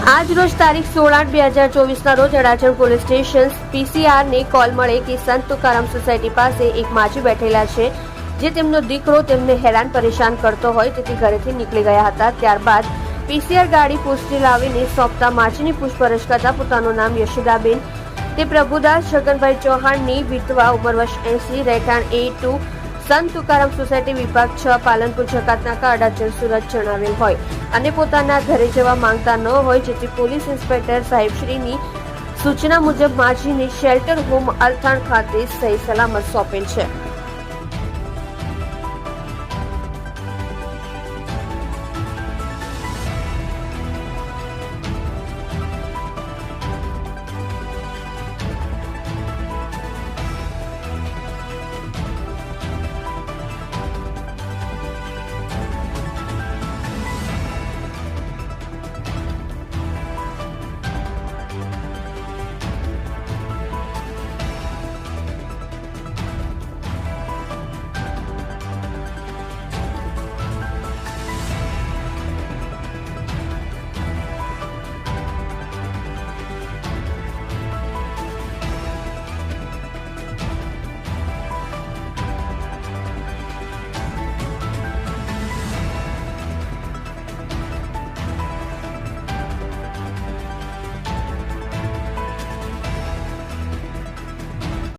આજ રોજ તારીખ 16/8/2024 રોજ અડાજણ પોલીસ સ્ટેશન પીસીઆરને કોલ મળે કે સંત તુકારામ સોસાયટી પાસે એક માજી બેઠેલા છે જે તેમનો દીકરો તેમને હેરાન પરેશાન કરતો હોય તેથી ઘરેથી નીકળી ગયા હતા। ત્યારબાદ પીસીઆર ગાડી પોસ્ટે લાવીને સોંપતા માજીની પૂછપરછ કરતા પોતાનું નામ યશોદાબેન તે પ્રભુદાસ છગનભાઈ ચૌહાણની વિધવા ઉંમર વર્ષ 80 રહેઠાણ A2 સંત તુકારામ સોસાયટી વિભાગ 6 પાલનપુર જકાતનાકા અડાજણ સુરત જણાવેલ હોય અને પોતાના ઘરે જવા માંગતા ન હોય જેથી પોલીસ ઇન્સ્પેક્ટર સાહેબશ્રીની સૂચના મુજબ માજીને શેલ્ટર હોમ અલથાણ ખાતે સહી સલામત સોંપેલ છે।